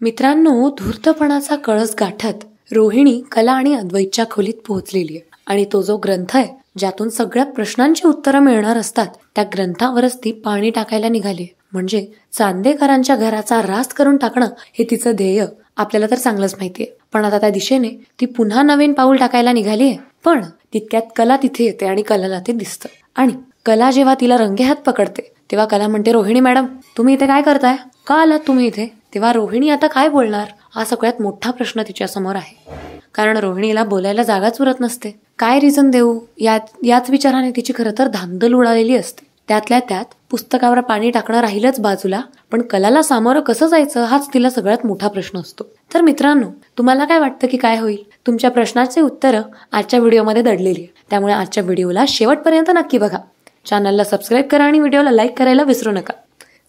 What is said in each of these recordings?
मित्रांनो, धूर्तपणाचा कळस गाठत रोहिणी कला आणि अद्वैतच्या खोलीत पोहोचलेली आहे. आणि तो जो ग्रंथ आहे ज्यातून सगळ्या प्रश्नांची उत्तरं मिळणार असतात, त्या ग्रंथावरच ती पाणी टाकायला निघाली. म्हणजे चांदेकरांच्या घराचा रास्त करून टाकणं हे तिचं ध्येय आपल्याला तर चांगलंच माहितीये. पण आता त्या दिशेने ती पुन्हा नवीन पाऊल टाकायला निघालीये. पण तितक्यात कला तिथे येते आणि कलाला ते दिसतं. आणि कला जेव्हा तिला रंगेहात पकडते तेव्हा कला म्हणते, रोहिणी मॅडम, तुम्ही इथे काय करताय? का आलात तुम्ही इथे? तेव्हा रोहिणी आता काय बोलणार हा सगळ्यात मोठा प्रश्न तिच्या समोर आहे. कारण रोहिणीला बोलायला जागाच उरत नसते. काय रिझन देऊ याच विचाराने तिची खरं तर धांदल उडालेली असते. त्यातल्या त्यात पुस्तकावर पाणी टाकणं राहिलंच बाजूला, पण कलाला सामोरं कसं जायचं हाच तिला सगळ्यात मोठा प्रश्न असतो. तर मित्रांनो, तुम्हाला काय वाटतं की काय होईल? तुमच्या प्रश्नाचे उत्तरं आजच्या व्हिडिओमध्ये दडलेली आहे. त्यामुळे आजच्या व्हिडिओला शेवटपर्यंत नक्की बघा. चॅनलला सबस्क्राईब करा आणि व्हिडिओला लाईक करायला विसरू नका.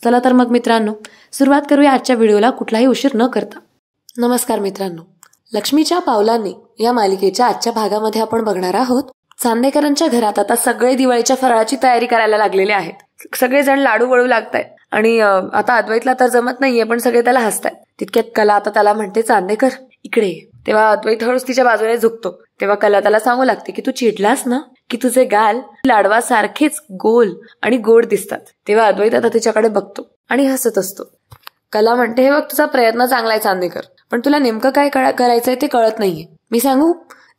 चला तर मग मित्रांनो, सुरुवात करूया आजच्या व्हिडिओला कुठलाही उशीर न करता. नमस्कार मित्रांनो, लक्ष्मीच्या पावलांनी या मालिकेच्या आजच्या भागामध्ये आपण बघणार आहोत. चांदेकरांच्या घरात आता सगळे दिवाळीच्या फराळाची तयारी करायला लागलेले आहेत. सगळेजण लाडू वळू लागतायत आणि आता अद्वैतला तर जमत नाहीये, पण सगळे त्याला हसतायत. तितक्यात कला आता त्याला म्हणते, चांदेकर इकडे ये. तेव्हा अद्वैत हळूच तिच्या बाजूने झुकतो. तेव्हा कला त्याला सांगू लागते की तू चिडलास ना, की तुझे गाल लाडवासारखेच गोल आणि गोड दिसतात. तेव्हा अद्वैत आता तिच्याकडे बघतो आणि हसत असतो. कला म्हणते, हे बघ, तुझा प्रयत्न चांगला आहे चांदेकर, पण तुला नेमकं काय करायचंय ते कळत नाहीये, मी सांगू?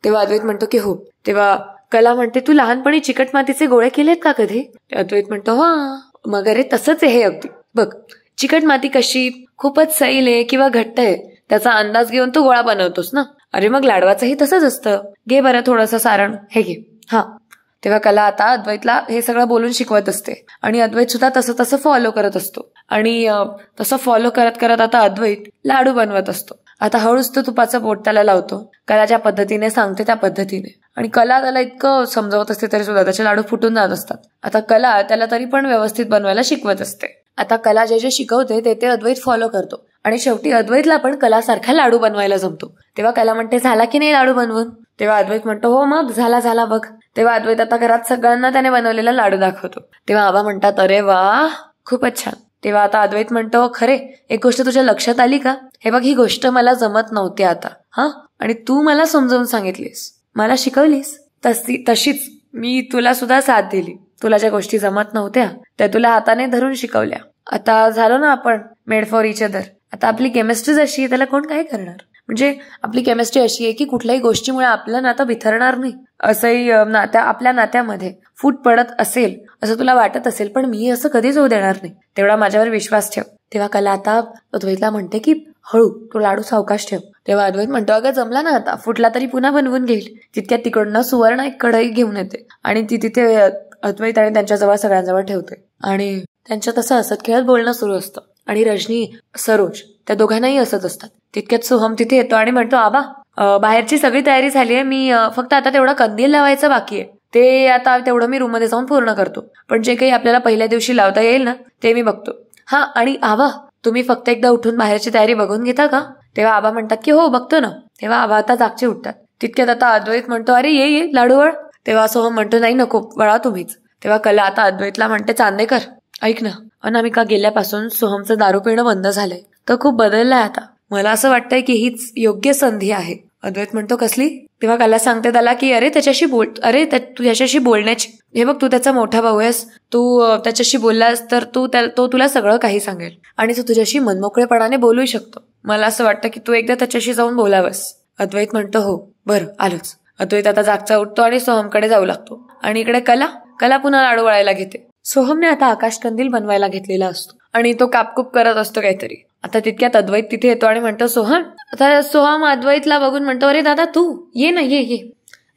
तेव्हा अद्वैत म्हणतो की हो. तेव्हा कला म्हणते, तू लहानपणी चिकट मातीचे गोळे केलेत का कधी? अद्वैत म्हणतो, हा. मग अरे तसंच आहे हे अगदी. बघ, चिकट माती कशी खूपच सैल आहे किंवा घट्ट आहे त्याचा अंदाज घेऊन तू गोळा बनवतोस ना. अरे मग लाडवाचंही तसंच असतं. घे बरं थोडंसं सारण, हे घे. हा. तेव्हा कला आता अद्वैतला हे सगळं बोलून शिकवत असते आणि अद्वैत सुद्धा तसं फॉलो करत असतो. आणि तसं फॉलो करत करत आता अद्वैत लाडू बनवत असतो. आता हळूच तो तुपाचं बोट त्याला लावतो. कला ज्या पद्धतीने सांगते त्या पद्धतीने, आणि कला त्याला इतकं समजावत असते तरी सुद्धा त्याचे लाडू फुटून जात असतात. आता कला त्याला तरी पण व्यवस्थित बनवायला शिकवत असते. आता कला जे जे शिकवते ते अद्वैत फॉलो करतो आणि शेवटी अद्वैतला पण कलासारखा लाडू बनवायला जमतो. तेव्हा कला म्हणते, झाला की नाही लाडू बनवून? तेव्हा अद्वैत म्हणतो, हो मग झाला बघ. तेव्हा अद्वैत आता घरात सगळ्यांना त्याने बनवलेला लाडू दाखवतो. तेव्हा आबा म्हणतात, अरे वा, खूपच छान. तेव्हा आता अद्वैत म्हणतो, खरे एक गोष्ट तुझ्या लक्षात आली का? हे बघ, ही गोष्ट मला जमत नव्हती आता, हा, आणि तू मला समजावून सांगितलीस, मला शिकवलीस, तशीच मी तुला सुद्धा साथ दिली. तुला ज्या गोष्टी जमत नव्हत्या त्या तुला हाताने धरून शिकवल्या. आता झालो ना आपण मेड फॉर इच अदर. आता आपली केमिस्ट्री अशी आहे, त्याला कोण काय करणार? म्हणजे आपली केमिस्ट्री अशी आहे की कुठल्याही गोष्टीमुळे आपलं नातं बिथरणार नाही. असंही आपल्या नात्यामध्ये फूट पडत असेल असं तुला वाटत असेल, पण मी असं कधीच होऊ देणार नाही, तेवढा माझ्यावर विश्वास ठेव. तेव्हा कला आता अद्वैतला म्हणते की हळू, तो लाडू सावकाश ठेव. तेव्हा अद्वैत म्हणतो, अगं जमला ना आता, फुटला तरी पुन्हा बनवून घेईल. तितक्यात तिकडनं सुवर्ण एक कढई घेऊन येते आणि ती तिथे अद्वैत आणि त्यांच्याजवळ सगळ्यांजवळ ठेवते. आणि त्यांच्या तसं हसत खेळत बोलणं सुरू असतं. आणि रजनी, सरोज त्या दोघांनाही असत असतात. तितक्यात सोहम तिथे येतो आणि म्हणतो, आबा, बाहेरची सगळी तयारी झाली आहे, मी फक्त आता तेवढा कंदील लावायचं बाकी आहे, ते आता तेवढं मी रूममध्ये जाऊन पूर्ण करतो. पण जे काही आपल्याला पहिल्या दिवशी लावता येईल ना ते मी बघतो. हा, आणि आबा, तुम्ही फक्त एकदा उठून बाहेरची तयारी बघून घेता का? तेव्हा आबा म्हणतात की हो बघतो ना. तेव्हा आबा आता जागचे उठतात. तितक्यात आता अद्वैत म्हणतो, अरे ये लाडू वळ. तेव्हा सोहम म्हणतो, नाही नको, वळा तुम्हीच. तेव्हा कला आता अद्वैतला म्हणते, चांदेकर ऐक ना, अनामिका गेल्यापासून सोहमचं दारू पिणं बंद झालंय, तो खूप बदललाय आता. मला असं वाटतंय की हीच योग्य संधी आहे. अद्वैत म्हणतो, कसली? तेव्हा कला सांगते त्याला की अरे तू त्याच्याशी बोलण्याची, हे बघ, तू त्याचा मोठा भाऊ आहेस, तू त्याच्याशी बोललास तर तो तुला सगळं काही सांगेल आणि तो तुझ्याशी मनमोकळेपणाने बोलू शकतो. मला असं वाटतं की तू एकदा त्याच्याशी जाऊन बोलावंस. अद्वैत म्हणतो, हो बरं, आलोच. अद्वैत आता जागचा उठतो आणि सोहमकडे जाऊ लागतो. आणि इकडे कला पुन्हा लाडू वळायला घेते. सोहमने आता आकाशकंदील बनवायला घेतलेला असतो आणि तो कापकूप करत असतो काहीतरी. आता तितक्यात अद्वैत तिथे येतो आणि म्हणतो, सोहम. आता सोहम अद्वैतला बघून म्हणतो, अरे दादा तू ये ना, ये.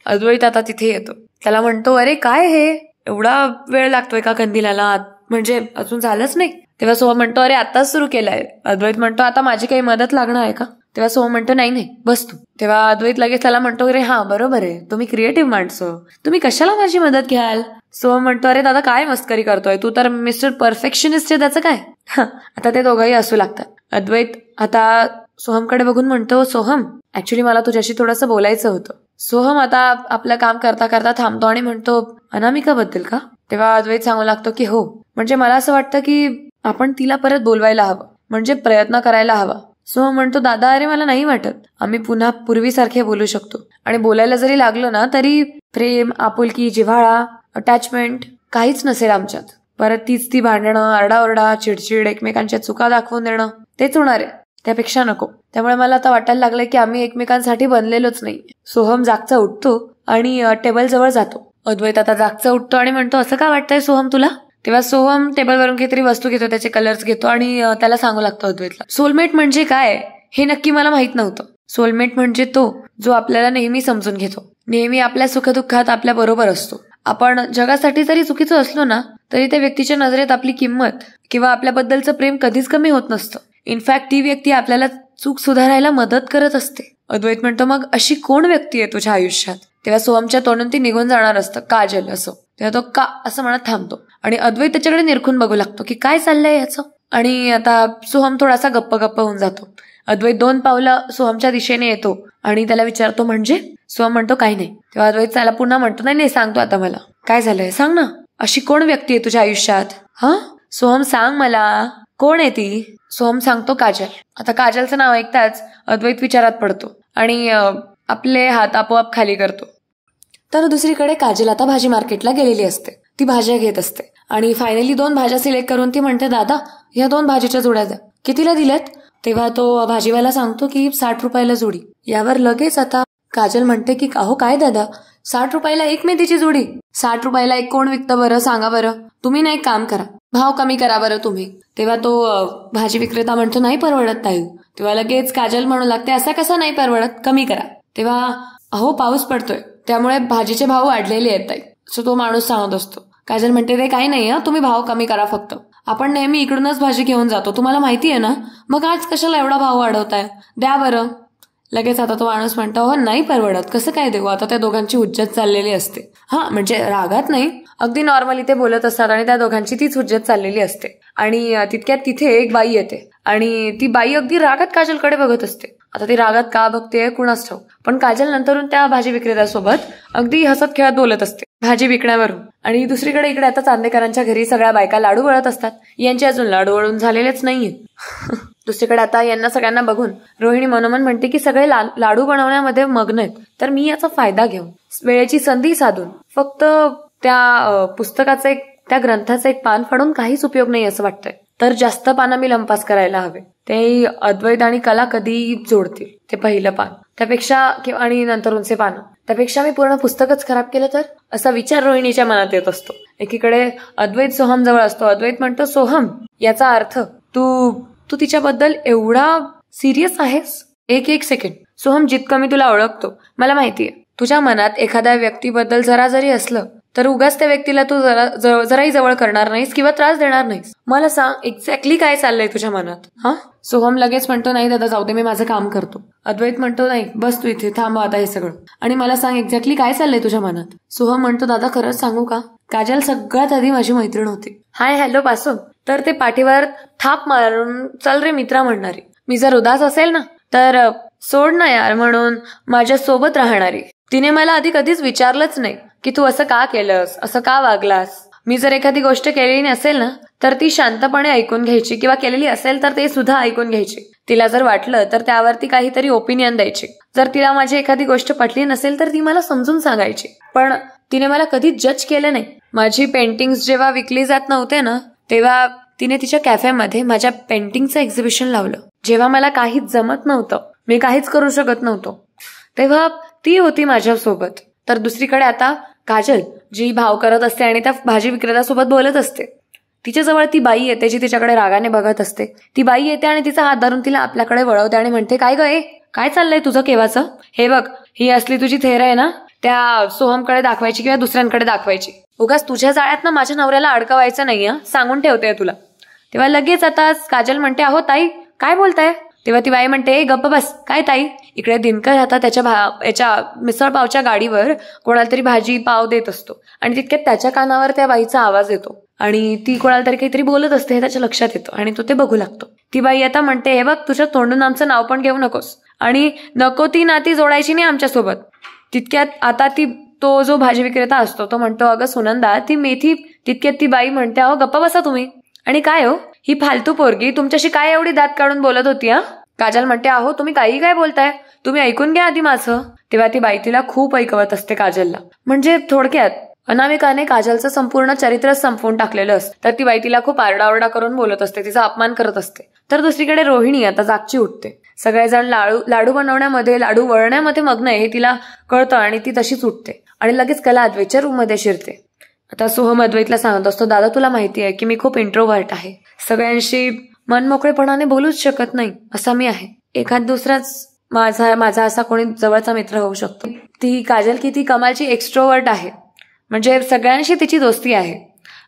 अद्वैत आता तिथे येतो. त्याला म्हणतो, अरे काय हे, एवढा वेळ लागतोय का कंदिलाला, म्हणजे अजून झालंच नाही? तेव्हा सोहम म्हणतो, अरे आताच सुरू केलाय. अद्वैत म्हणतो, आता माझी काही मदत लागणार आहे का? तेव्हा सोहम म्हणतो, नाही बस तू. तेव्हा अद्वैत लगेच त्याला म्हणतो, अरे हा बरोबर आहे, तुम्ही क्रिएटिव्ह माणसं, तुम्ही कशाला माझी मदत घ्याल? सोहम म्हणतो, अरे दादा काय मस्करी करतोय तू, तर मिस्टर परफेक्शनिस्ट आहे, त्याचं काय? आता ते दोघंही हसू लागतात. अद्वैत आता सोहमकडे बघून म्हणतो, सोहम, ऍक्च्युली मला तुझ्याशी थोडंसं बोलायचं होतं. सोहम आता आपलं काम करता करता थांबतो आणि म्हणतो, अनामिकाबद्दल का? तेव्हा अद्वैत सांगू लागतो की हो, म्हणजे मला असं वाटतं की आपण तिला परत बोलवायला हवं, म्हणजे प्रयत्न करायला हवा. सोहम म्हणतो, दादा अरे मला नाही वाटत. आम्ही पुन्हा पूर्वीसारखे बोलू शकतो. आणि बोलायला जरी लागलं ना तरी प्रेम, आपुलकी, जिव्हाळा, अटॅचमेंट काहीच नसेल आमच्यात. परत तीच ती भांडणं, आरडाओरडा, चिडचिड, एकमेकांच्या चुका दाखवून देणं तेच होणार आहे. त्यापेक्षा नको. त्यामुळे मला आता वाटायला लागलंय की आम्ही एकमेकांसाठी बनलेलोच नाही. सोहम जागचा उठतो आणि टेबल जवळ जातो. अद्वैत आता जागचा उठतो आणि म्हणतो, असं का वाटतंय सोहम तुला? तेव्हा सोहम टेबलवरून काहीतरी वस्तू घेतो, त्याचे कलर्स घेतो आणि त्याला सांगू लागतो अद्वैतला, सोलमेट म्हणजे काय हे नक्की मला माहित नव्हतं. सोलमेट म्हणजे तो जो आपल्याला नेहमी समजून घेतो, नेहमी आपल्या सुखदुःखात आपल्या बरोबर असतो. आपण जगासाठी जरी चुकीचं असलो ना तरी त्या व्यक्तीच्या नजरेत आपली किंमत किंवा आपल्याबद्दलचं प्रेम कधीच कमी होत नसतं. इनफॅक्ट ती व्यक्ती आपल्याला चूक सुधारायला मदत करत असते. अद्वैत म्हणतो, मग अशी कोण व्यक्ती आहे तुझ्या आयुष्यात? तेव्हा सोहमच्या तोंडून ती निघून जाणार असतं, काजल असं. तेव्हा तो का असं म्हणत थांबतो आणि अद्वैत त्याच्याकडे निरखून बघू लागतो की काय चाललंय याचं. आणि आता सोहम थोडासा गप्प होऊन जातो. अद्वैत 2 पावलं सोहमच्या दिशेने येतो आणि त्याला विचारतो, म्हणजे? सोहम म्हणतो, काही नाही. तेव्हा अद्वैत त्याला पुन्हा म्हणतो, नाही सांगतो आता मला काय झालंय, सांग ना. अशी कोण व्यक्ती आहे तुझ्या आयुष्यात? हा सोहम सांग मला, कोण आहे ती? सोहम सांगतो, काजल. आता काजलचं नाव ऐकताच अद्वैत विचारात पडतो आणि आपले हात आपोआप खाली करतो. तर दुसरीकडे काजल आता भाजी मार्केटला गेलेली असते. ती भाज्या घेत असते आणि फायनली 2 भाज्या सिलेक्ट करून ती म्हणते, दादा या 2 भाजीच्या जोड्या द्या. कितीला दिल्यात? तेव्हा तो भाजीवाला सांगतो की 60 रुपयाला जोडी. यावर लगेच आता काजल म्हणते की अहो काय दादा, 60 रुपयाला 1 मेथीची जोडी? 60 रुपयाला 1 कोण विकतं बरं, सांगा बरं. तुम्ही ना एक काम करा, भाव कमी करा बरं तुम्ही. तेव्हा तो भाजी विक्रेता म्हणतो, नाही परवडत ताई. तेव्हा लगेच काजल म्हणू लागते, असा कसा नाही परवडत, कमी करा. तेव्हा अहो पाऊस पडतोय त्यामुळे भाजीचे भाव वाढलेले आहेत ताई, असं तो माणूस सांगत असतो. काजल म्हणते, ते काही नाही, तुम्ही भाव कमी करा फक्त. आपण नेहमी इकडूनच भाजी घेऊन जातो, तुम्हाला माहिती आहे ना, मग आज कशाला एवढा भाव वाढवताय, द्या बरं. लगेच आता तो माणूस म्हणतो, हो नाही परवडत, कसं काय देऊ? आता त्या दोघांची हुज्जत चाललेली असते. म्हणजे रागात नाही, अगदी नॉर्मली ते बोलत असतात आणि त्या दोघांची तीच हुज्जत चाललेली असते. आणि तितक्यात तिथे एक बाई येते आणि ती बाई अगदी रागात काजलकडे बघत असते. आता ती रागात का बघते कुणास ठाऊक, पण काजल नंतरून त्या भाजी विक्रेत्यासोबत अगदी हसत खेळत बोलत असते भाजी विकण्यावरून. आणि दुसरीकडे इकडे आता चांदेकरांच्या घरी सगळ्या बायका लाडू वळत असतात. यांचे अजून लाडू वळून झालेलेच नाहीये. दुसरीकडे आता यांना सगळ्यांना बघून रोहिणी मनोमन म्हणते की सगळे लाडू बनवण्यामध्ये मग्न आहेत, तर मी याचा फायदा घेऊन वेळेची संधी साधून फक्त त्या पुस्तकाचं त्या ग्रंथाचं एक पान फाडून काहीच उपयोग नाही असं वाटतंय. तर जास्त पानं मी लंपास करायला हवे. ते अद्वैत आणि कला कधी जोडतील ते पहिलं पान त्यापेक्षा, आणि नंतरूनचे पानं त्यापेक्षा मी पूर्ण पुस्तकच खराब केलं तर, असा विचार रोहिणीच्या मनात येत असतो. एकीकडे अद्वैत सोहम जवळ असतो. अद्वैत म्हणतो, सोहम याचा अर्थ तू तिच्याबद्दल एवढा सिरियस आहेस? एक सेकंड सोहम, जितकं मी तुला ओळखतो मला माहितीये, तुझ्या मनात एखाद्या व्यक्तीबद्दल जरा जरी असलं तर उगाच त्या व्यक्तीला तू जराही जवळ करणार नाहीस किंवा त्रास देणार नाहीस. मला सांग एक्झॅक्टली काय चाललंय तुझ्या मनात? सोहम लगेच म्हणतो, नाही दादा जाऊ दे, मी माझं काम करतो. अद्वैत म्हणतो, नाही बस तू इथे थांब आता हे सगळं, आणि मला सांग एक्झॅक्टली काय चाललंय तुझ्या मनात. सोहम म्हणतो, दादा खरंच सांगू का, काजल सगळ्यात आधी माझी मैत्रीण होती. हाय हॅलो पासून तर ते पाठीवर थाप मारून चल रे मित्रा म्हणणारी, मी जर उदास असेल ना तर सोड ना यार म्हणून माझ्या सोबत राहणारी. तिने मला आधी कधीच विचारलंच नाही की तू असं का केलंस, असं का वागलास. मी जर एखादी गोष्ट केलेली नसेल ना तर ती शांतपणे ऐकून घ्यायची, किंवा केलेली असेल तर ते सुद्धा ऐकून घ्यायची. तिला जर वाटलं तर त्यावरती काहीतरी ओपिनियन द्यायची. जर तिला माझी एखादी गोष्ट पटली नसेल तर ती मला समजून सांगायची. पण तिने मला कधीच जज केलं नाही. माझी पेंटिंग्स जेव्हा विकली जात नव्हते ना तेव्हा तिने तिच्या कॅफेमध्ये माझ्या पेंटिंगचं एक्झिबिशन लावलं. जेव्हा मला काहीच जमत नव्हतं, मी काहीच करू शकत नव्हतो, तेव्हा ती होती माझ्यासोबत. तर दुसरीकडे आता काजल जी भाव करत असते आणि त्या भाजी विक्रेत्यासोबत बोलत असते, तिच्याजवळ ती बाई येते जी तिच्याकडे रागाने बघत असते. ती बाई येते आणि तिचा हात धरून तिला आपल्याकडे वळवते आणि म्हणते, काय ग काय चाललंय तुझं केव्हाचं? हे बघ, ही असली तुझी थेर आहे ना, त्या सोहमकडे दाखवायची किंवा दुसऱ्यांकडे दाखवायची. उगाच तुझ्या जाळ्यात ना माझ्या नवऱ्याला अडकवायचं नाही, सांगून ठेवते तुला. तेव्हा लगेच आता काजल म्हणते, अहो ताई काय बोलताय? तेव्हा ती बाई म्हणते, गप्प बस. काय ताई? इकडे दिनकर आता त्याच्या मिसळ पावच्या गाडीवर कोणाला तरी भाजी पाव देत असतो आणि तितक्यात त्याच्या कानावर त्या बाईचा आवाज येतो आणि ती कोणाला तरी काहीतरी बोलत असते हे त्याच्या लक्षात येतं आणि तो ते बघू लागतो. ती बाई आता म्हणते, हे बघ, तुझ्या तोंडून आमचं नाव पण घेऊ नकोस आणि नको ती नाती जोडायची नाही आमच्यासोबत. तितक्यात आता तो जो भाजी विक्रेता असतो तो म्हणतो, अगं सुनंदा ती मेथी. तितक्यात ती बाई म्हणते, अहो गप्पा बसा तुम्ही. आणि काय हो, ही फालतू पोरगी तुमच्याशी काय एवढी दात काढून बोलत होती? काजल म्हणते, अहो तुम्ही काही काय बोलताय, तुम्ही ऐकून घ्या आधी माझं. तेव्हा ती बाई तिला खूप ऐकवत असते काजलला. म्हणजे थोडक्यात अनामिकाने काजलचं संपूर्ण चरित्रच संपवून टाकलेलं असतं. तर ती बाई तिला खूप आरडाओरडा करून बोलत असते, तिचा अपमान करत असते. तर दुसरीकडे रोहिणी आता जागची उठते. सगळेजण लाडू बनवण्यामध्ये, लाडू वळण्यामध्ये मग्न आहे हे तिला कळतं आणि ती तशीच उठते आणि लगेच कला अद्वैतच्या रूम मध्ये शिरते. आता सोहम अद्वैतला सांगत असतो, दादा तुला माहिती आहे की मी खूप इंट्रोव्हर्ट आहे, सगळ्यांशी मनमोकळेपणाने बोलूच शकत नाही असा मी आहे. एखाद दुसराच माझा असा कोणी जवळचा मित्र होऊ शकतो. ती काजल किती कमालची एक्स्ट्रोवर्ट आहे, म्हणजे सगळ्यांशी तिची दोस्ती आहे.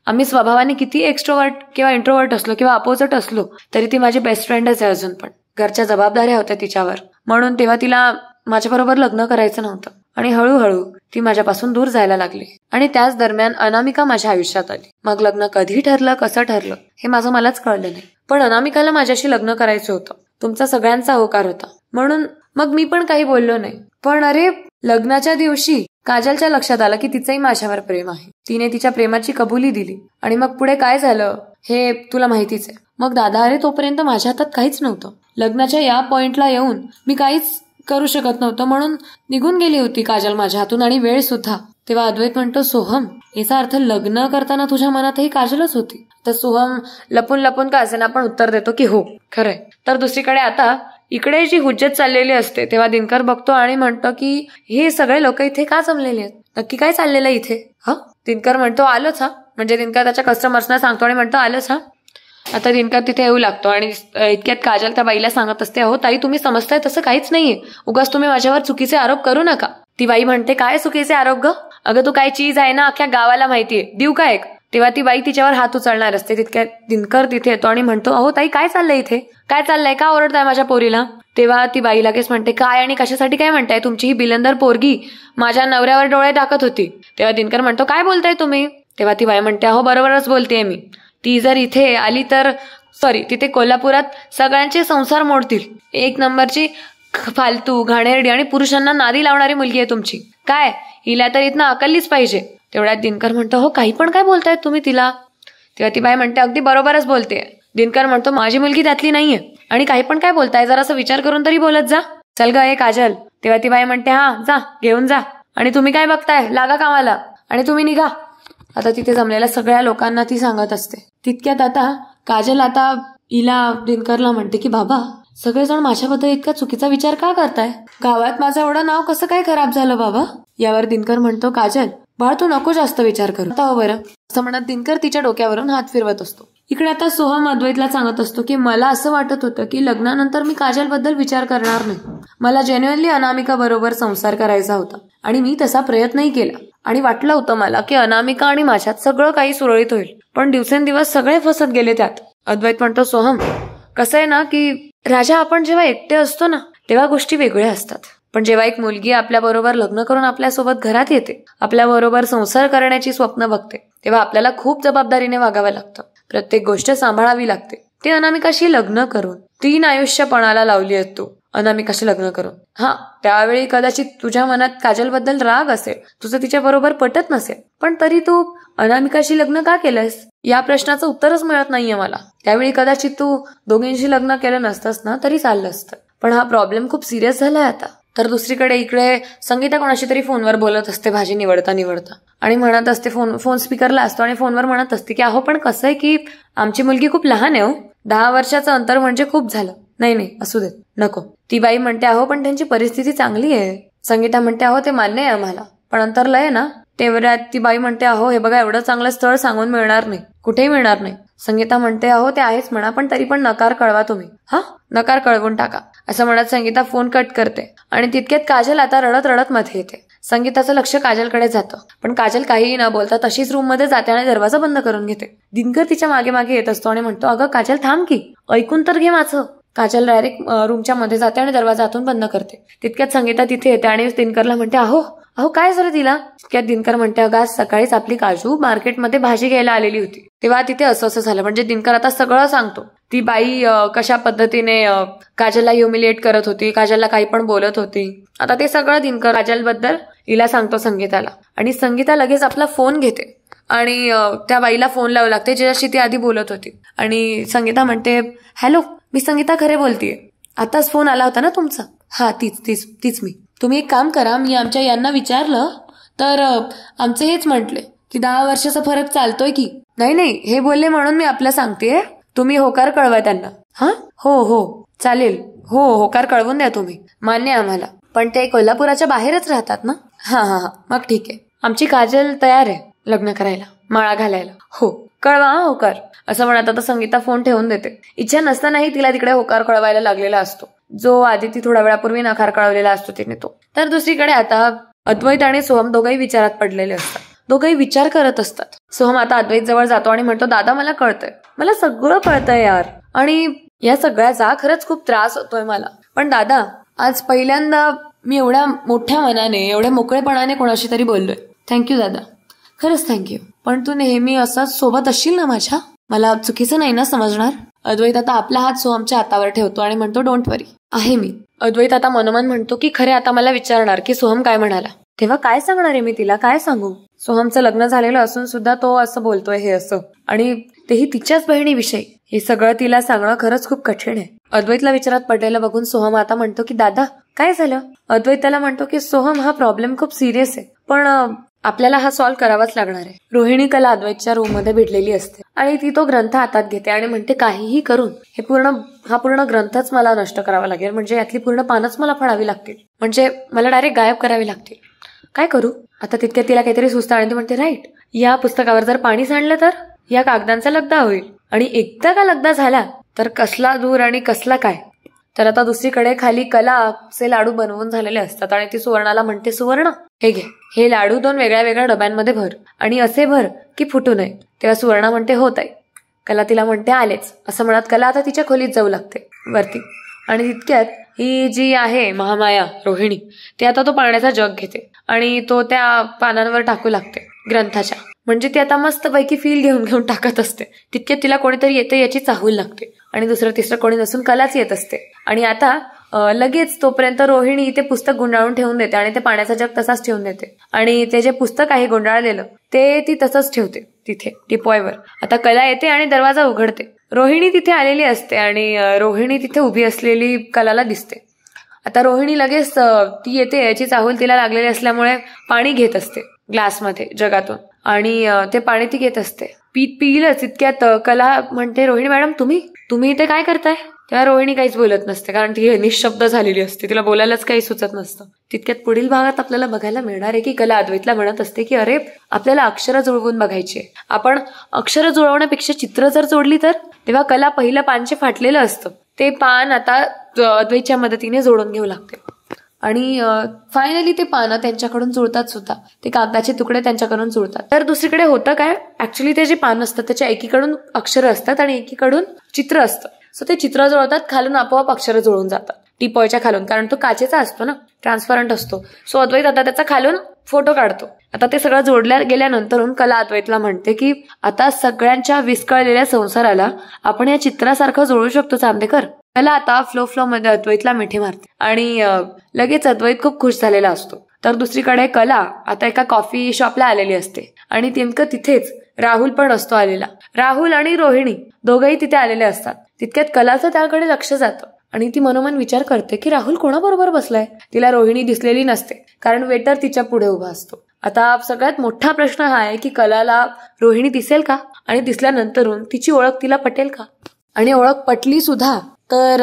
आम्ही स्वभावाने किती एक्स्ट्रोवर्ट किंवा इंट्रोवर्ट असलो किंवा अपोजिट असलो तरी ती माझी बेस्ट फ्रेंडच आहे अजून पण. घरच्या जबाबदाऱ्या होत्या तिच्यावर, म्हणून तेव्हा तिला माझ्याबरोबर लग्न करायचं नव्हतं आणि हळूहळू ती माझ्यापासून दूर जायला लागली. आणि त्याच दरम्यान अनामिका माझ्या आयुष्यात आली. मग लग्न कधी ठरलं, कसं ठरलं हे माझं मलाच कळलं नाही, पण अनामिकाला माझ्याशी लग्न करायचं होतं. तुमचा सगळ्यांचा होकार होता, म्हणून मग मी पण काही बोललो नाही. पण अरे लग्नाच्या दिवशी काजलच्या लक्षात आलं की तिचंही माझ्यावर प्रेम आहे. तिने तिच्या प्रेमाची कबुली दिली आणि मग पुढे काय झालं हे तुला माहितीच आहे. मग दादा, अरे तोपर्यंत माझ्या हातात काहीच नव्हतं. लग्नाच्या या पॉइंटला येऊन मी काहीच करू शकत नव्हतं, म्हणून निघून गेली होती काजल माझ्या हातून आणि वेळ सुद्धा. तेव्हा अद्वैत म्हणतो, सोहम याचा अर्थ लग्न करताना तुझ्या मनातही काजलच होती. तर सोहम लपून लपून का असेना पण उत्तर देतो की हो खरंय. तर दुसरीकडे आता इकडे जी हुज्जत चाललेली असते तेव्हा दिनकर बघतो आणि म्हणतो की हे सगळे लोक इथे का जमलेले आहेत, नक्की काय चाललेलं इथे. दिनकर म्हणतो आलोच हा, म्हणजे दिनकर त्याच्या कस्टमर्सना सांगतो आणि म्हणतो आलोच हा. आता दिनकर तिथे येऊ लागतो आणि इतक्यात काजल त्या बाईला सांगत असते, अहो ताई तुम्ही समजताय तसं काहीच नाहीये, उगाच तुम्ही माझ्यावर चुकीचे आरोप करू नका. ती बाई म्हणते, काय चुकीचे आरोप ग, अगं तू काय चीज आहे ना अख्ख्या गावाला माहितीये, देऊ का एक. तेव्हा ती बाई तिच्यावर हात उचलणार असते. तितक्यात दिनकर तिथे येतो आणि म्हणतो, अहो ताई काय चाललंय इथे, काय चाललंय, का ओरडताय माझ्या पोरीला. तेव्हा ती बाई लगेच म्हणते, काय आणि कशासाठी काय म्हणताय, तुमची ही बिलंदर पोरगी माझ्या नवऱ्यावर डोळे टाकत होती. तेव्हा दिनकर म्हणतो, काय बोलताय तुम्ही. तेव्हा ती बाई म्हणते, अहो बरोबरच बोलतेय मी, ती जर इथे आली तर तिथे कोल्हापुरात सगळ्यांचे संसार मोडतील. एक नंबरची फालतू घाणेरडी आणि पुरुषांना नादी लावणारी मुलगी आहे तुमची, काय हिला तर इथनं अकललीच पाहिजे. तेवढ्यात दिनकर म्हणतो, हो काही पण काय बोलतायत तुम्ही तिला. तेव्हा ती बाई म्हणते, अगदी बरोबरच बोलते. दिनकर म्हणतो, माझी मुलगी त्यातली नाहीये आणि काही पण काय बोलताय, जरा असं विचार करून तरी बोलत जा. चल ग हे काजल. तेव्हा ती बाई म्हणते, हा जा घेऊन जा, आणि तुम्ही काय बघताय, लागा कामाला आणि तुम्ही निघा. आता तिथे जमलेल्या सगळ्या लोकांना ती सांगत असते. तितक्यात आता काजल आता हिला दिनकरला म्हणते की बाबा सगळेजण माझ्याबद्दल इतका चुकीचा विचार का करताय, गावात माझं एवढं नाव कसं काय खराब झालं बाबा. यावर दिनकर म्हणतो, काजल बाळ तू नको जास्त विचार करू, आता हो बरं. असं म्हणत दिनकर तिच्या डोक्यावरून हात फिरवत असतो. इकडे आता सोहम अद्वैतला सांगत असतो की मला असं वाटत होतं की लग्नानंतर मी काजल बद्दल विचार करणार नाही, मला जेन्युअनली अनामिका बरोबर संसार करायचा होता आणि मी तसा प्रयत्नही केला आणि वाटलं होतं मला की अनामिका आणि माझ्यात सगळं काही सुरळीत होईल, पण दिवसेंदिवस सगळे फसत गेले त्यात. अद्वैत म्हणतो, सोहम कसं आहे ना की राजा आपण जेव्हा एकटे असतो ना तेव्हा गोष्टी वेगळ्या असतात, पण जेव्हा एक मुलगी आपल्या बरोबर लग्न करून आपल्यासोबत घरात येते, आपल्या बरोबर संसार करण्याची स्वप्न बघते, तेव्हा आपल्याला खूप जबाबदारीने वागावं लागतं, प्रत्येक गोष्ट सांभाळावी लागते. ते अनामिकाशी लग्न करून 3 आयुष्य पणाला लावली आहेत तू अनामिकाशी लग्न करून. त्यावेळी कदाचित तुझ्या मनात काजल बद्दल राग असेल, तुझं तिच्या बरोबर पटत नसेल, पण तरी तू अनामिकाशी लग्न का केलंस या प्रश्नाचं उत्तरच मिळत नाहीये मला. त्यावेळी कदाचित तू दोघींशी लग्न केलं नसतंस ना तरी चाललं असतं, पण हा प्रॉब्लेम खूप सिरियस झालाय आता. तर दुसरीकडे इकडे संगीता कोणाशी तरी फोनवर बोलत असते भाजी निवडता निवडता आणि म्हणत असते, फोन स्पीकरला असतो आणि फोनवर म्हणत असते की अहो पण कसं आहे की आमची मुलगी खूप लहान आहे हो, 10 वर्षाचं अंतर म्हणजे खूप झालं. नाही असू देत नको. ती बाई म्हणते, अहो पण त्यांची परिस्थिती चांगली आहे. संगीता म्हणते, अहो ते मान्य आहे आम्हाला, पण अंतर लय ना. तेवढ्यात ती बाई म्हणते, अहो हे बघा एवढं चांगलं स्थळ सांगून मिळणार नाही, कुठेही मिळणार नाही. संगीता म्हणते, अहो ते आहेच म्हणा, पण तरी पण नकार कळवा तुम्ही, नकार कळवून टाका. असं म्हणत संगीता फोन कट करते आणि तितक्यात काजल आता रडत रडत मध्ये येते. संगीताचं लक्ष काजलकडे जातं, पण काजल काहीही न बोलता तशीच रूम मध्ये जाते आणि दरवाजा बंद करून घेते. दिनकर तिच्या मागे मागे येत असतो आणि म्हणतो, अगं काजल थांब की, ऐकून तर घे माझं. काजल डायरेक्ट रूमच्या मध्ये जाते आणि दरवाजा आतून बंद करते. तितक्यात संगीता तिथे येते आणि दिनकरला म्हणते, अहो काय झालं तिला. तितक्यात दिनकर म्हणते, अगं आज सकाळीच आपली काजू मार्केटमध्ये भाजी घ्यायला आलेली होती, तेव्हा तिथे असं झालं. म्हणजे दिनकर आता सगळं सांगतो. ती बाई कशा पद्धतीने काजलला ह्युमिलिएट करत होती, काजलला काही पण बोलत होती. आता ते सगळं दिनकर काजल बद्दल हिला सांगतो संगीताला, आणि संगीता लगेच आपला फोन घेते आणि त्या बाईला फोन लावू लागते ज्याच्याशी ती आधी बोलत होती. आणि संगीता म्हणते, हॅलो मी संगीता खरे बोलतीये. आताच फोन आला होता ना तुमचा? हा तीच मी. तुम्ही एक काम करा, मी आमच्या यांना विचारलं तर आमचे हेच म्हटले की 10 वर्षाचा फरक चालतोय की. नाही हे बोलले म्हणून मी आपलं सांगतेय. तुम्ही होकार कळवा त्यांना. हा हो चालेल. होकार कळवून द्या तुम्ही. मान्य आम्हाला. पण ते कोल्हापुराच्या बाहेरच राहतात ना? हा मग ठीक आहे. आमची काजल तयार आहे लग्न करायला, माळा घालायला. हो कळवा होकार. असं म्हणत आता संगीता फोन ठेवून देते. इच्छा नसतानाही तिला तिकडे होकार कळवायला लागलेला असतो, जो आधी ती थोड्या वेळापूर्वी नकार कळवलेला असतो तिने तो. तर दुसरीकडे आता अद्वैत आणि सोहम दोघंही विचारात पडलेले असतात. दोघंही विचार करत असतात. सोहम आता अद्वैत जवळ जातो आणि म्हणतो, दादा मला कळतंय, मला सगळं कळतंय यार, आणि या सगळ्याचा खरंच खूप त्रास होतोय मला. पण दादा, आज पहिल्यांदा मी एवढ्या मोठ्या मनाने, एवढ्या मोकळेपणाने कोणाशी तरी बोललोय. थँक्यू दादा, खरंच थँक्यू. पण तू नेहमी असंच सोबत असशील ना माझ्या? मला चुकीचं नाही ना समजणार? अद्वैत आता आपला हात सोहमच्या हातावर ठेवतो आणि म्हणतो, डोंट वरी, आहे मी. अद्वैत आता मनोमन म्हणतो की खरे आता मला विचारणार की सोहम काय म्हणाला. तेव्हा काय सांगणार आहे मी तिला, काय सांगू? सोहमचं लग्न झालेलं असून सुद्धा तो असं बोलतोय हे असं, आणि तेही तिच्याच बहिणीविषयी. हे सगळं तिला सांगणं खरंच खूप कठीण आहे. अद्वैतला विचारात पडलेलं बघून सोहम आता म्हणतो की दादा काय झालं? अद्वैत त्याला म्हणतो की सोहम, हा प्रॉब्लेम खूप सिरियस आहे, पण आपल्याला हा सॉल्व्ह करावाच लागणार आहे. रोहिणी कला अद्वैतच्या रूम मध्ये भेटलेली असते आणि ती तो ग्रंथ हातात घेते आणि म्हणते, काहीही करून हा पूर्ण ग्रंथच मला नष्ट करावा लागेल. म्हणजे यातली पूर्ण पानच मला फाडावी लागतील, म्हणजे मला डायरेक्ट गायब करावी लागतील. काय करू आता? तितक्यात तिला काहीतरी सुचतं आणि ती म्हणते, राईट, या पुस्तकावर जर पाणी सांडलं तर या कागदांचा लगदा होईल, आणि एकदा का लगदा झाला तर कसला दूर आणि कसला काय. तर आता दुसरीकडे खाली कलाचे लाडू बनवून झालेले असतात आणि ती सुवर्णाला म्हणते, सुवर्ण हे घे, हे लाडू 2 वेगळ्या डब्यांमध्ये भर, आणि असे भर की फुटू नये. तेव्हा सुवर्णा म्हणते, होत आहे. कला तिला म्हणते, आलेच. असं म्हणत कला आता तिच्या खोलीत जाऊ लागते वरती, आणि तितक्यात ही जी आहे महामाया रोहिणी, ती आता तो पाण्याचा जग घेते आणि तो त्या पानांवर टाकू लागते ग्रंथाच्या. म्हणजे ती आता मस्त पैकी फील घेऊन टाकत असते. तितक्यात तिला कोणीतरी येते याची चाहूल लागते, आणि दुसरं तिसरं कोणी नसून कलाच येत असते. आणि आता लगेच तोपर्यंत रोहिणी ते पुस्तक गुंडाळून ठेवून देते आणि ते पाण्याचा जग तसाच ठेवून देते, आणि ते जे पुस्तक आहे गुंडाळलेलं ते ती तसंच ठेवते तिथे टिपॉयवर. आता कला येते आणि दरवाजा उघडते. रोहिणी तिथे आलेली असते आणि रोहिणी तिथे उभी असलेली कलाला दिसते. आता रोहिणी लगेच ती येते याची चाहूल तिला लागलेली असल्यामुळे पाणी घेत असते ग्लासमध्ये जगातून, आणि ते पाणी ती घेत असते. पिईलच. इतक्यात कला म्हणते, रोहिणी मॅडम तुम्ही इथे काय करताय? तेव्हा रोहिणी काहीच बोलत नसते, कारण ती निशब्द झालेली असते, तिला बोलायलाच काही सुचत नसतं. तितक्यात पुढील भागात आपल्याला बघायला मिळणार आहे की कला अद्वैतला म्हणत असते की अरे, आपल्याला अक्षरं जुळवून बघायची. आपण अक्षरं जुळवण्यापेक्षा चित्र जर जोडली तर. तेव्हा कला पहिलं पानचे फाटलेलं असतं ते पान आता अद्वैतच्या मदतीने जोडून घेऊ लागते, आणि फायनली ते पानं त्यांच्याकडून जुळतात सुद्धा. ते कागदाचे तुकडे त्यांच्याकडून जुळतात. तर दुसरीकडे होतं काय, ऍक्च्युली ते जे पान असतं त्याच्या एकीकडून अक्षरं असतात आणि एकीकडून चित्र असतं. सो ते चित्र जुळतात, खालून आपोआप अक्षरं जुळून जातात टिपॉयच्या खालून, कारण तो काचेचा असतो ना, ट्रान्सपरंट असतो. सो अद्वैत आता त्याचा खालून फोटो काढतो. आता ते सगळं जोडल्या गेल्यानंतर कला अद्वैतला म्हणते की आता सगळ्यांच्या विस्कळलेल्या संसाराला आपण या चित्रासारखं जोडू शकतो चांदेकर. कला आता फ्लो मध्ये अद्वैतला मिठी मारते आणि लगेच अद्वैत खूप खुश झालेला असतो. तर दुसरीकडे कला आता एका कॉफी शॉपला आलेली असते आणि नेमकं तिथेच राहुल पण असतो आलेला. राहुल आणि रोहिणी दोघंही तिथे आलेले असतात. तितक्यात कलाचं त्याकडे लक्ष जातं आणि ती मनोमन विचार करते की राहुल कोणाबरोबर बसलाय. तिला रोहिणी दिसलेली नसते, कारण वेटर तिच्या पुढे उभा असतो. आता सगळ्यात मोठा प्रश्न हा आहे की कलाला रोहिणी दिसेल का, आणि दिसल्यानंतरून तिची ओळख तिला पटेल का, आणि ओळख पटली सुद्धा तर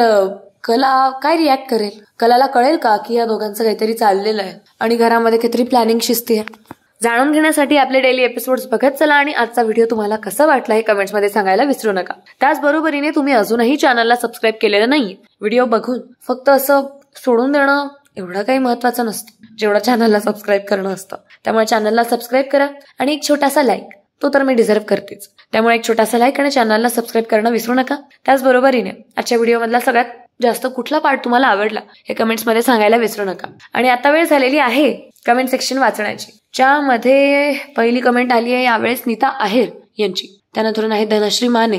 कला काय रिॲक्ट करेल. कलाला कळेल का की या दोघांचं काहीतरी चाललेलं आहे आणि घरामध्ये काहीतरी प्लॅनिंग शिस्ती आहे. जाणून घेण्यासाठी आपले डेली एपिसोड्स बघत चला, आणि आजचा व्हिडिओ तुम्हाला कसा वाटला हे कमेंट्समध्ये सांगायला विसरू नका. त्याचबरोबरीने तुम्ही अजूनही चॅनलला सबस्क्राईब केलेलं नाही. व्हिडिओ बघून फक्त असं सोडून देणं एवढं काही महत्वाचं नसतं जेवढं चॅनलला सबस्क्राईब करणं असतं. त्यामुळे चॅनलला सबस्क्राईब करा आणि एक छोटासा लाईक, तो तर मी डिझर्व करतेच. त्यामुळे एक छोटासा लाईक आणि चॅनलला सबस्क्राईब करणं विसरू नका. त्याचबरोबरीने आजच्या व्हिडिओमधला सगळ्यात जास्त कुठला पार्ट तुम्हाला आवडला हे कमेंट्समध्ये सांगायला विसरू नका. आणि आता वेळ झालेली आहे कमेंट सेक्शन वाचण्याची, ज्यामध्ये पहिली कमेंट आली आहे यावेळेस नीता आहेर यांची. त्यानंतर आहे धनश्री माने,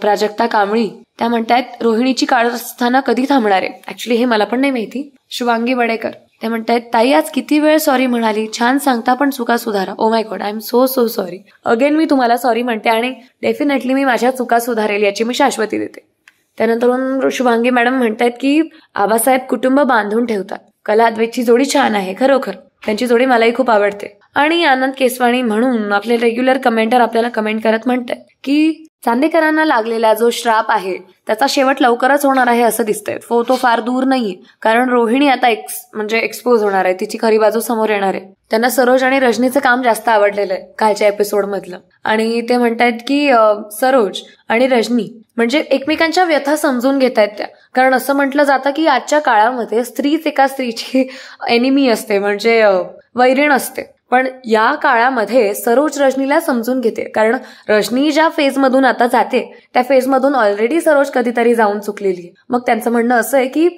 प्राजक्ता कांबळी. त्या म्हणतायत रोहिणीची कारस्थाना कधी थांबणार आहे. ऍक्च्युली हे मला पण नाही माहिती. शुभांगी बडेकर त्या म्हणतायत ताई आज किती वेळ सॉरी म्हणाली, छान सांगता पण चुका सुधारा. Oh my god, I am so sorry. Again मी तुम्हाला सॉरी म्हणते आणि डेफिनेटली मी माझ्या चुका सुधारेल याची मी शाश्वती देते. त्यानंतर शुभांगी मॅडम म्हणतायत की आबासाहेब कुटुंब बांधून ठेवतात. कला अद्वैतची जोडी छान आहे खरोखर, त्यांची जोडी मलाही खूप आवडते. आणि आनंद केसवाणी म्हणून आपले रेग्युलर कमेंटर आपल्याला कमेंट करत म्हणतात की चांदेकरांना लागलेला जो श्राप आहे त्याचा शेवट लवकरच होणार आहे असं दिसतंय. तो फार दूर नाहीये, कारण रोहिणी आता एक्सपोज होणार आहे, तिची खरी बाजू समोर येणार आहे. त्यांना सरोज आणि रजनीचं काम जास्त आवडलेलं आहे कालच्या एपिसोड मधलं. आणि ते म्हणतायत की सरोज आणि रजनी म्हणजे एकमेकांच्या व्यथा समजून घेतायत त्या. कारण असं म्हटलं जातं की आजच्या काळामध्ये स्त्रीच एका स्त्रीची एनिमी असते, म्हणजे वैरीण असते. पण या काळामध्ये सरोज रजनीला समजून घेते, कारण रजनी ज्या फेजमधून आता जाते त्या फेजमधून ऑलरेडी सरोज कधीतरी जाऊन चुकलेली आहे. मग त्यांचं म्हणणं असं आहे की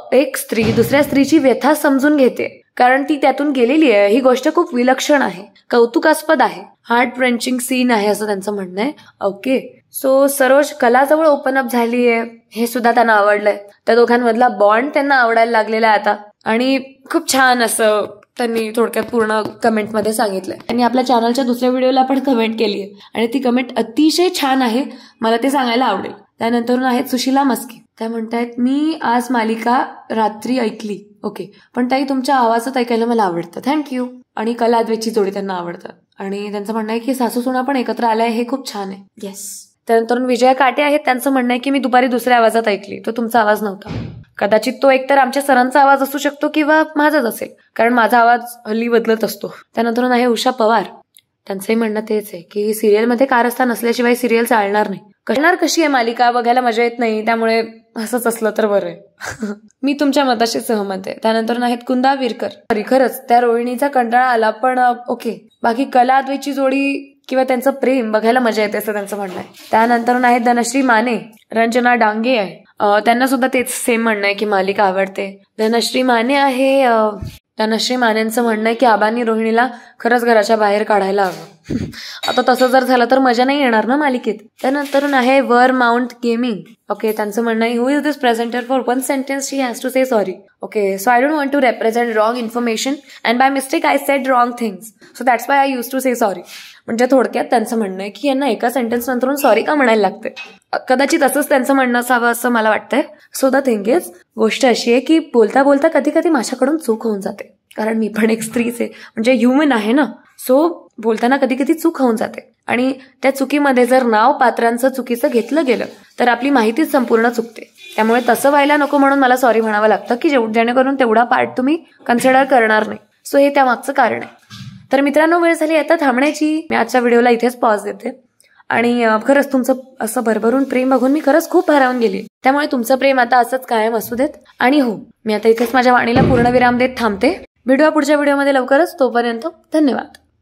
एक स्त्री दुसऱ्या स्त्रीची व्यथा समजून घेते, कारण ती त्यातून गेलेली आहे. ही गोष्ट खूप विलक्षण आहे, कौतुकास्पद आहे, हार्ट ब्रेंचिंग सीन आहे असं त्यांचं म्हणणं आहे. ओके, सो सरोज कलाजवळ ओपन अप झाली आहे, हे सुद्धा त्यांना आवडलंय. त्या दोघांमधला बॉन्ड त्यांना आवडायला लागलेला आहे आता. आणि खूप छान असं त्यांनी थोडक्यात पूर्ण कमेंटमध्ये सांगितलंय. त्यांनी आपल्या चॅनलच्या दुसऱ्या व्हिडिओला पण कमेंट केली आहे आणि ती कमेंट अतिशय छान आहे, मला ते सांगायला आवडेल. त्यानंतर आहेत सुशीला मस्के. त्या म्हणतायत मी आज मालिका रात्री ऐकली. ओके, पण ताई तुमच्या आवाजात ऐकायला मला आवडतं, थँक्यू. आणि कला अद्वैतची जोडी त्यांना आवडतं. आणि त्यांचं म्हणणं आहे की सासू सुना पण एकत्र आलाय, हे खूप छान आहे. येस. त्यानंतर विजया काटे आहेत, त्यांचं म्हणणं आहे की मी दुपारी दुसऱ्या आवाजात ऐकली, तो तुमचा आवाज नव्हता. कदाचित तो एकतर आमच्या सरांचा आवाज असू शकतो किंवा माझाच असेल, कारण माझा आवाज हल्ली बदलत असतो. त्यानंतर आहे उषा पवार. त्यांचंही म्हणणं तेच आहे की सिरियलमध्ये कारस्थान असल्याशिवाय सिरियल चालणार नाही. कळणार कशी आहे मालिका, बघायला मजा येत नाही, त्यामुळे असंच असलं तर बरं आहे. मी तुमच्या मताशी सहमत आहे. त्यानंतर आहेत कुंदा विरकर. खरंच त्या रोहिणीचा कंटाळा आला, पण ओके, बाकी कला अद्वैतची जोडी किंवा त्यांचं प्रेम बघायला मजा येते असं त्यांचं म्हणणं आहे. त्यानंतर आहेत धनश्री माने, रंजना डांगे आहे. त्यांना सुद्धा तेच सेम म्हणणं आहे की मालिका आवडते. धनश्री मानेंचं म्हणणं आहे की आबांनी रोहिणीला खरंच घराच्या बाहेर काढायला हवं. आता तसं जर झालं तर मजा नाही येणार ना मालिकेत. त्यानंतर आहे वर माउंट गेमिंग. ओके, त्यांचं म्हणणं आहे who is this presenter for one sentence she has to say sorry. Okay, so I don't want to represent wrong information and by mistake I said wrong things, so that's why I use to say sorry. म्हणजे थोडक्यात त्यांचं म्हणणं आहे की यांना एका sentence नंतरून sorry का म्हणायला लागते. कदाचित असंच त्यांचं म्हणणं असावं असं मला वाटतंय. सो द थिंग इज, गोष्ट अशी आहे की बोलता बोलता कधी कधी माझ्याकडून चूक होऊन जाते, कारण मी पण एक स्त्रीच आहे, म्हणजे ह्युमन आहे ना. सो बोलताना कधी कधी चूक होऊन जाते, आणि त्या चुकीमध्ये जर नाव पात्रांचं चुकीचं घेतलं गेलं तर आपली माहितीच संपूर्ण चुकते. त्यामुळे तसं व्हायला नको म्हणून मला सॉरी म्हणावं लागतं की जेणेकरून तेवढा पार्ट तुम्ही कन्सिडर करणार नाही. सो हे त्यामागचं कारण आहे. तर मित्रांनो, वेळ झाली आता थांबण्याची. मी आजच्या व्हिडिओला इथेच पॉज देते. आणि खरंच तुमचं असं भरभरून प्रेम बघून मी खरंच खूप भारावून गेली. त्यामुळे तुमचं प्रेम आता असंच कायम असू देत. आणि हो, मी आता इथेच माझ्या वाणीला पूर्ण विराम देत थांबते. भेटूया पुढच्या व्हिडिओमध्ये लवकरच. तोपर्यंत धन्यवाद.